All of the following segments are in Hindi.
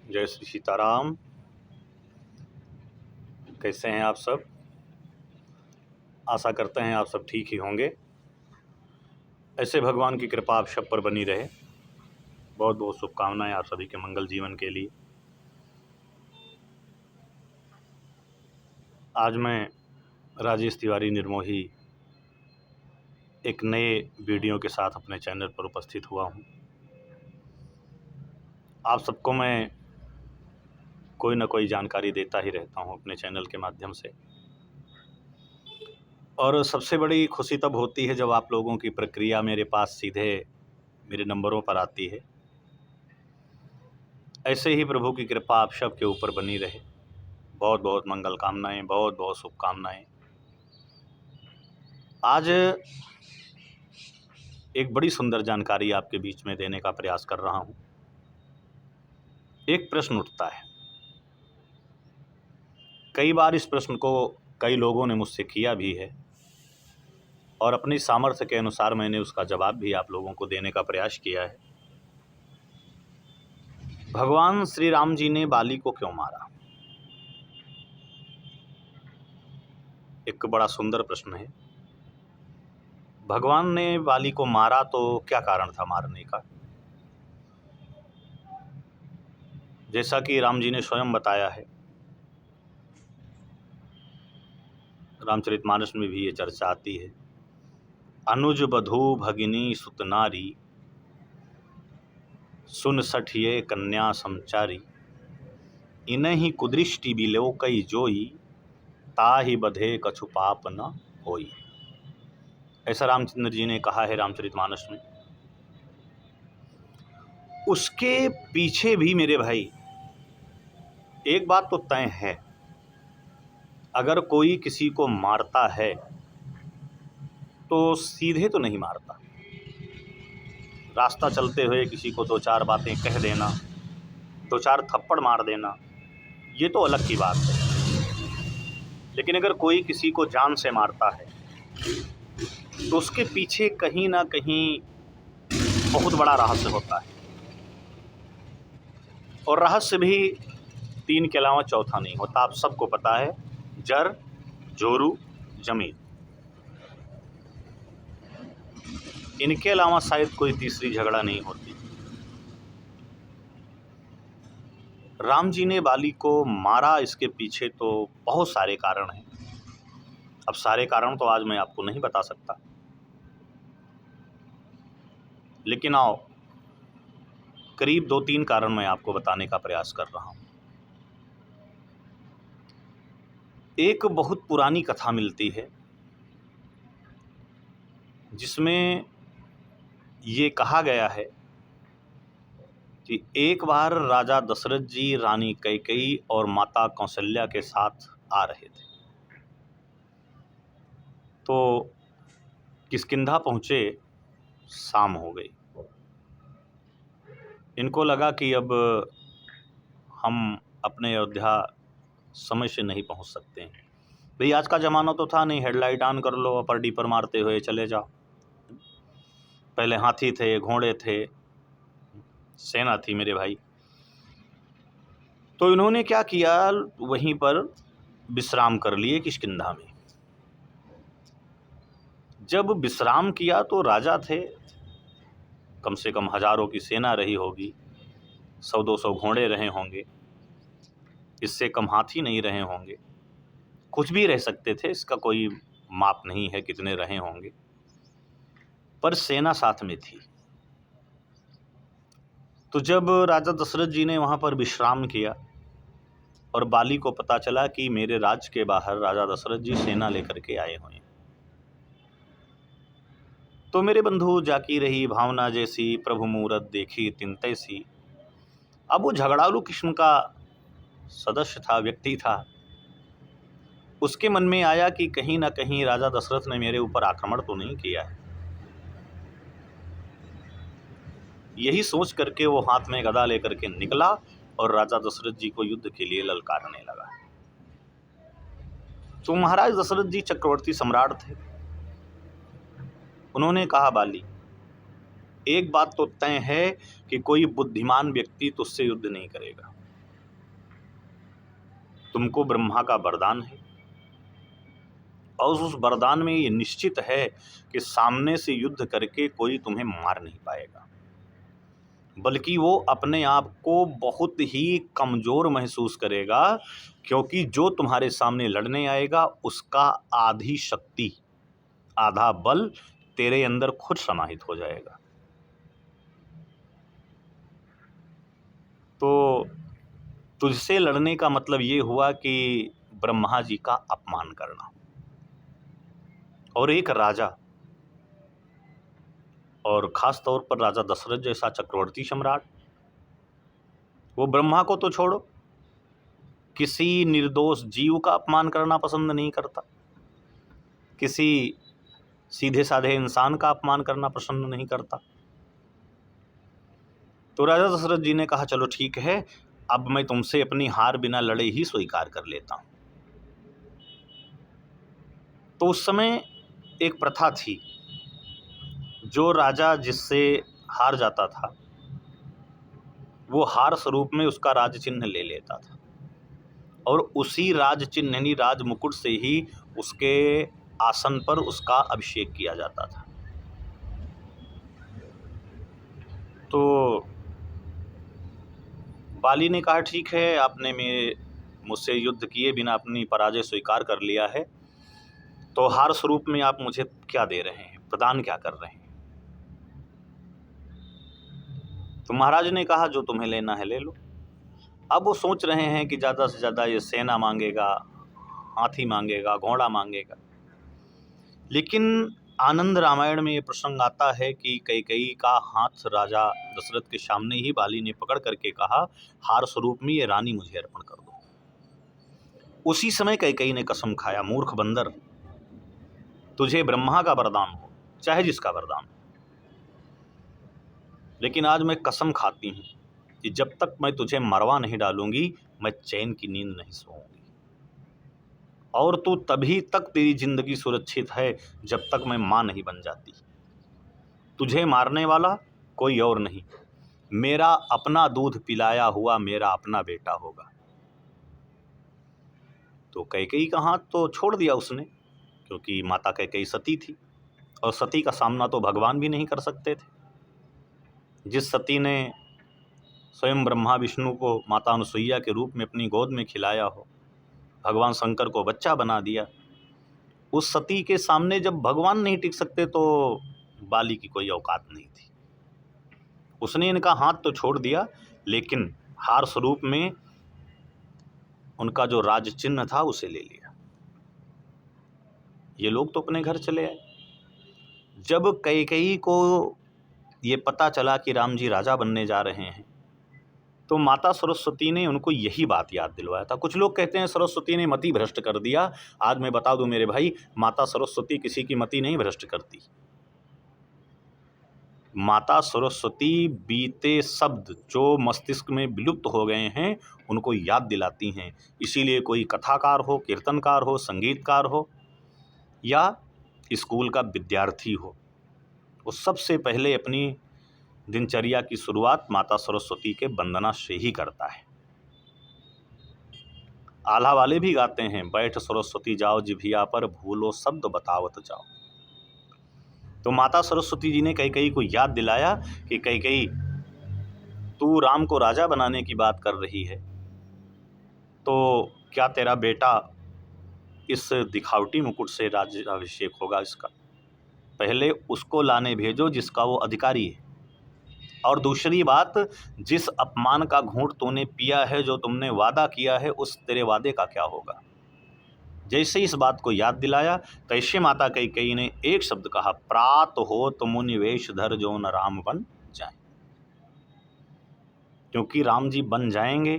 जय श्री सीताराम। कैसे हैं आप सब? आशा करते हैं आप सब ठीक ही होंगे। ऐसे भगवान की कृपा आप सब पर बनी रहे। बहुत बहुत शुभकामनाएं आप सभी के मंगल जीवन के लिए। आज मैं राजेश तिवारी निर्मोही एक नए वीडियो के साथ अपने चैनल पर उपस्थित हुआ हूं। आप सबको मैं कोई ना कोई जानकारी देता ही रहता हूं अपने चैनल के माध्यम से, और सबसे बड़ी खुशी तब होती है जब आप लोगों की प्रक्रिया मेरे पास सीधे मेरे नंबरों पर आती है। ऐसे ही प्रभु की कृपा आप सब के ऊपर बनी रहे। बहुत बहुत मंगल कामनाएं, बहुत बहुत शुभकामनाएं। आज एक बड़ी सुंदर जानकारी आपके बीच में देने का प्रयास कर रहा हूं। एक प्रश्न उठता है, कई बार इस प्रश्न को कई लोगों ने मुझसे किया भी है और अपनी सामर्थ्य के अनुसार मैंने उसका जवाब भी आप लोगों को देने का प्रयास किया है। भगवान श्री राम जी ने बाली को क्यों मारा? एक बड़ा सुंदर प्रश्न है। भगवान ने बाली को मारा तो क्या कारण था मारने का? जैसा कि राम जी ने स्वयं बताया है, रामचरितमानस में भी ये चर्चा आती है। अनुज बधू भगिनी सुत नारी, सुन सठिये कन्या समचारी, इनहि कुदृष्टि बिलोकई जोई, ताहि बधे कछु पाप न होई। ऐसा रामचंद्र जी ने कहा है रामचरितमानस में। उसके पीछे भी मेरे भाई एक बात तो तय है, अगर कोई किसी को मारता है तो सीधे तो नहीं मारता। रास्ता चलते हुए किसी को दो चार बातें कह देना, दो चार थप्पड़ मार देना, ये तो अलग की बात है। लेकिन अगर कोई किसी को जान से मारता है तो उसके पीछे कहीं ना कहीं बहुत बड़ा रहस्य होता है, और रहस्य भी तीन के अलावा चौथा नहीं होता। आप सबको पता है, जर, जोरू, जमीन, इनके अलावा शायद कोई तीसरी झगड़ा नहीं होती। राम जी ने बाली को मारा, इसके पीछे तो बहुत सारे कारण हैं। अब सारे कारण तो आज मैं आपको नहीं बता सकता, लेकिन आओ करीब 2-3 कारण मैं आपको बताने का प्रयास कर रहा हूं। एक बहुत पुरानी कथा मिलती है जिसमें ये कहा गया है कि एक बार राजा दशरथ जी रानी कैकेयी और माता कौशल्या के साथ आ रहे थे। तो किष्किंधा पहुँचे, शाम हो गई। इनको लगा कि अब हम अपने अयोध्या समय से नहीं पहुँच सकते हैं। भाई आज का ज़माना तो था नहीं, हेडलाइट ऑन कर लो, अपर डीपर मारते हुए चले जाओ। पहले हाथी थे, घोड़े थे, सेना थी मेरे भाई। तो इन्होंने क्या किया, वहीं पर विश्राम कर लिए किष्किंधा में। जब विश्राम किया तो राजा थे, कम से कम हजारों की सेना रही होगी, 100-200 घोड़े रहे होंगे, इससे कम हाथी नहीं रहे होंगे, कुछ भी रह सकते थे, इसका कोई माप नहीं है कितने रहे होंगे, पर सेना साथ में थी। तो जब राजा दशरथ जी ने वहाँ पर विश्राम किया और बाली को पता चला कि मेरे राज्य के बाहर राजा दशरथ जी सेना लेकर के आए हुए हैं, तो मेरे बंधु जाकी रही भावना जैसी, प्रभु मूरत देखी तिन तैसी। अब वो झगड़ालू किस्म का सदस्य था, व्यक्ति था। उसके मन में आया कि कहीं ना कहीं राजा दशरथ ने मेरे ऊपर आक्रमण तो नहीं किया है। यही सोच करके वो हाथ में गदा लेकर के निकला और राजा दशरथ जी को युद्ध के लिए ललकारने लगा। तो महाराज दशरथ जी चक्रवर्ती सम्राट थे। उन्होंने कहा, बाली, एक बात तो तय है कि कोई बुद्धिमान व्यक्ति तुझसे युद्ध नहीं करेगा। तुमको ब्रह्मा का वरदान है और उस वरदान में ये निश्चित है कि सामने से युद्ध करके कोई तुम्हें मार नहीं पाएगा, बल्कि वो अपने आप को बहुत ही कमज़ोर महसूस करेगा, क्योंकि जो तुम्हारे सामने लड़ने आएगा उसका आधी शक्ति, आधा बल तेरे अंदर खुद समाहित हो जाएगा। तो तुझसे लड़ने का मतलब ये हुआ कि ब्रह्मा जी का अपमान करना। और एक राजा, और ख़ास तौर पर राजा दशरथ जैसा चक्रवर्ती सम्राट, वो ब्रह्मा को तो छोड़ो, किसी निर्दोष जीव का अपमान करना पसंद नहीं करता, किसी सीधे साधे इंसान का अपमान करना पसंद नहीं करता। तो राजा दशरथ जी ने कहा चलो ठीक है, अब मैं तुमसे अपनी हार बिना लड़े ही स्वीकार कर लेता हूँ। तो उस समय एक प्रथा थी, जो राजा जिससे हार जाता था वो हार स्वरूप में उसका राज चिन्ह ले लेता था और उसी राज चिन्ह यानी राज मुकुट से ही उसके आसन पर उसका अभिषेक किया जाता था। तो बाली ने कहा ठीक है, आपने मुझसे युद्ध किए बिना अपनी पराजय स्वीकार कर लिया है, तो हार स्वरूप में आप मुझे क्या दे रहे हैं, प्रदान क्या कर रहे हैं? तो महाराज ने कहा जो तुम्हें लेना है ले लो। अब वो सोच रहे हैं कि ज़्यादा से ज़्यादा ये सेना मांगेगा, हाथी मांगेगा, घोड़ा मांगेगा, लेकिन आनंद रामायण में ये प्रसंग आता है कि कैकेयी का हाथ राजा दशरथ के सामने ही बाली ने पकड़ करके कहा, हार स्वरूप में ये रानी मुझे अर्पण कर दो। उसी समय कैकेयी ने कसम खाया, मूर्ख बंदर, तुझे ब्रह्मा का वरदान हो चाहे जिसका वरदान हो, लेकिन आज मैं कसम खाती हूँ कि जब तक मैं तुझे मरवा नहीं डालूंगी मैं चैन की नींद नहीं सोऊंगी, और तू तभी तक तेरी जिंदगी सुरक्षित है जब तक मैं माँ नहीं बन जाती। तुझे मारने वाला कोई और नहीं, मेरा अपना दूध पिलाया हुआ मेरा अपना बेटा होगा। तो कैकेयी का हाथ तो छोड़ दिया उसने, क्योंकि माता कैकेयी सती थी और सती का सामना तो भगवान भी नहीं कर सकते थे। जिस सती ने स्वयं ब्रह्मा विष्णु को माता अनुसुईया के रूप में अपनी गोद में खिलाया हो, भगवान शंकर को बच्चा बना दिया, उस सती के सामने जब भगवान नहीं टिक सकते तो बाली की कोई औकात नहीं थी। उसने इनका हाथ तो छोड़ दिया, लेकिन हार स्वरूप में उनका जो राज चिन्ह था उसे ले लिया। ये लोग तो अपने घर चले आए। जब कैकेयी को ये पता चला कि राम जी राजा बनने जा रहे हैं, तो माता सरस्वती ने उनको यही बात याद दिलवाया था। कुछ लोग कहते हैं सरस्वती ने मति भ्रष्ट कर दिया। आज मैं बता दूं मेरे भाई, माता सरस्वती किसी की मति नहीं भ्रष्ट करती। माता सरस्वती बीते शब्द जो मस्तिष्क में विलुप्त हो गए हैं उनको याद दिलाती हैं। इसीलिए कोई कथाकार हो, कीर्तनकार हो, संगीतकार हो या स्कूल का विद्यार्थी हो, वो सबसे पहले अपनी दिनचर्या की शुरुआत माता सरस्वती के वंदना से ही करता है। आल्हा वाले भी गाते हैं, बैठ सरस्वती जाओ जिभिया पर, भूलो शब्द बतावत जाओ। तो माता सरस्वती जी ने कैकेयी को याद दिलाया कि कैकेयी, तू राम को राजा बनाने की बात कर रही है, तो क्या तेरा बेटा इस दिखावटी मुकुट से राज्याभिषेक होगा? इसका पहले उसको लाने भेजो जिसका वो अधिकारी है। और दूसरी बात, जिस अपमान का घूंट तूने पिया है, जो तुमने वादा किया है, उस तेरे वादे का क्या होगा? जैसे इस बात को याद दिलाया, तैसे माता कैकेयी ने एक शब्द कहा, प्रात हो तो मुनि वेश धर जो न राम बन जाए। क्योंकि राम जी बन जाएंगे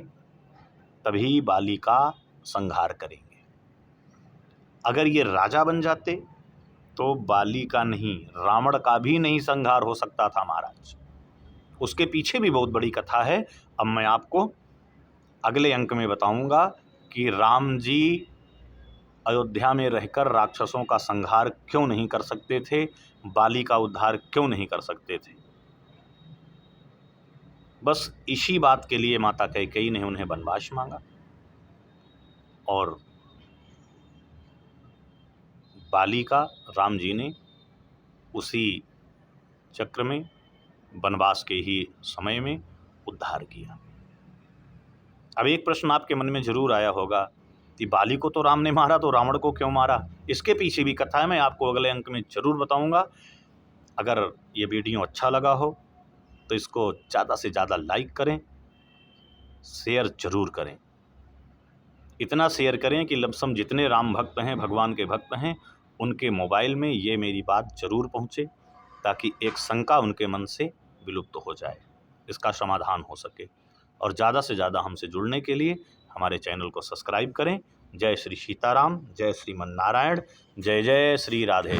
तभी बाली का संहार करेंगे। अगर ये राजा बन जाते तो बाली का नहीं, रावण का भी नहीं संहार हो सकता था महाराज। उसके पीछे भी बहुत बड़ी कथा है। अब मैं आपको अगले अंक में बताऊंगा कि राम जी अयोध्या में रहकर राक्षसों का संहार क्यों नहीं कर सकते थे, बाली का उद्धार क्यों नहीं कर सकते थे। बस इसी बात के लिए माता कैकेयी ने उन्हें वनवास मांगा। और बाली का राम जी ने उसी चक्र में वनवास के ही समय में उद्धार किया। अब एक प्रश्न आपके मन में जरूर आया होगा कि बाली को तो राम ने मारा, तो रावण को क्यों मारा? इसके पीछे भी कथा है, मैं आपको अगले अंक में जरूर बताऊंगा। अगर ये वीडियो अच्छा लगा हो तो इसको ज़्यादा से ज़्यादा लाइक करें, शेयर जरूर करें। इतना शेयर करें कि लमसम जितने राम भक्त हैं, भगवान के भक्त हैं, उनके मोबाइल में ये मेरी बात जरूर पहुँचे, ताकि एक शंका उनके मन से विलुप्त हो जाए, इसका समाधान हो सके। और ज़्यादा से ज़्यादा हमसे जुड़ने के लिए हमारे चैनल को सब्सक्राइब करें। जय श्री सीताराम, जय श्रीमन नारायण, जय जय श्री राधे।